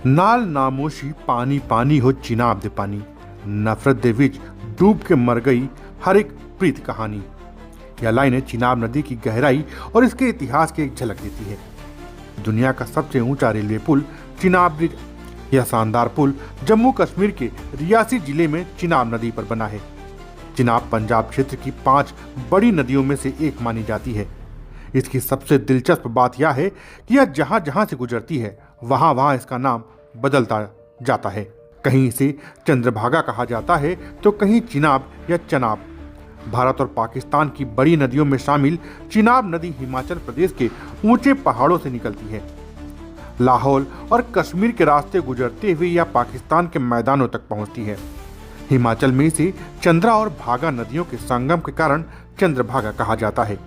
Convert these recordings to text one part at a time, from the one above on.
नाल नामोशी पानी पानी हो चिनाब दे पानी, नफरत दे विच डूब के मर गई हर एक प्रीत कहानी। यह लाइनें चिनाब नदी की गहराई और इसके इतिहास की एक झलक देती है। दुनिया का सबसे ऊंचा रेलवे पुल चिनाब ब्रिज। यह शानदार पुल जम्मू कश्मीर के रियासी जिले में चिनाब नदी पर बना है। चिनाब पंजाब क्षेत्र की 5 बड़ी नदियों में से एक मानी जाती है। इसकी सबसे दिलचस्प बात यह है कि यह जहां जहां से गुजरती है वहां वहां इसका नाम बदलता जाता है। कहीं इसे चंद्रभागा कहा जाता है तो कहीं चिनाब या चनाब। भारत और पाकिस्तान की बड़ी नदियों में शामिल चिनाब नदी हिमाचल प्रदेश के ऊंचे पहाड़ों से निकलती है। लाहौल और कश्मीर के रास्ते गुजरते हुए यह पाकिस्तान के मैदानों तक पहुंचती है। हिमाचल में इसे चंद्रा और भागा नदियों के संगम के कारण चंद्रभागा कहा जाता है।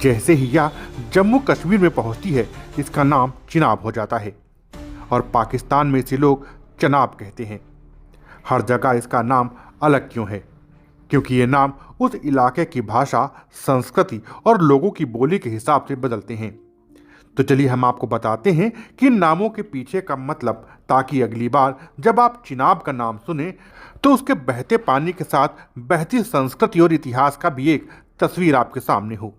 जैसे ही यह जम्मू कश्मीर में पहुंचती है इसका नाम चिनाब हो जाता है और पाकिस्तान में इसे लोग चनाब कहते हैं। हर जगह इसका नाम अलग क्यों है? क्योंकि ये नाम उस इलाके की भाषा, संस्कृति और लोगों की बोली के हिसाब से बदलते हैं। तो चलिए हम आपको बताते हैं कि इन नामों के पीछे का मतलब, ताकि अगली बार जब आप चिनाब का नाम सुने तो उसके बहते पानी के साथ बहती संस्कृति और इतिहास का भी एक तस्वीर आपके सामने हो।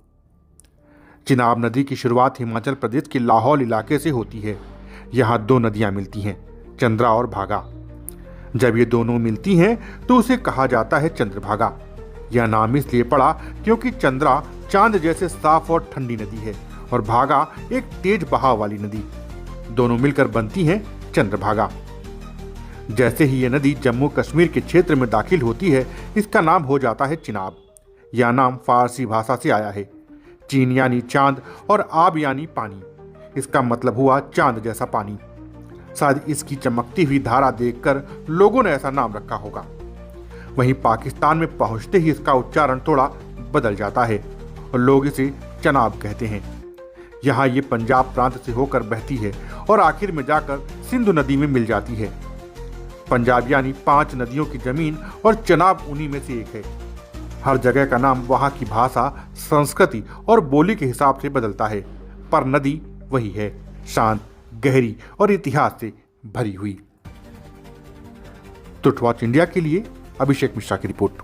चिनाब नदी की शुरुआत हिमाचल प्रदेश के लाहौल इलाके से होती है। यहाँ 2 नदियाँ मिलती हैं, चंद्रा और भागा। जब ये दोनों मिलती हैं तो उसे कहा जाता है चंद्रभागा। यह नाम इसलिए पड़ा क्योंकि चंद्रा चांद जैसे साफ और ठंडी नदी है और भागा एक तेज बहाव वाली नदी। दोनों मिलकर बनती हैं चंद्रभागा। जैसे ही यह नदी जम्मू कश्मीर के क्षेत्र में दाखिल होती है इसका नाम हो जाता है चिनाब। यह नाम फारसी भाषा से आया है। चीन यानी चांद और आब यानी पानी। इसका मतलब हुआ चांद जैसा पानी। शायद इसकी चमकती हुई धारा देखकर लोगों ने ऐसा नाम रखा होगा। वहीं पाकिस्तान में पहुंचते ही इसका उच्चारण थोड़ा बदल जाता है और लोग इसे चनाब कहते हैं। यहाँ ये पंजाब प्रांत से होकर बहती है और आखिर में जाकर सिंधु नदी में मिल जाती है। पंजाब यानी 5 नदियों की जमीन और चनाब उन्हीं में से एक है। हर जगह का नाम वहाँ की भाषा, संस्कृति और बोली के हिसाब से बदलता है, पर नदी वही है, शांत, गहरी और इतिहास से भरी हुई। तुर्ट वॉच इंडिया के लिए अभिषेक मिश्रा की रिपोर्ट।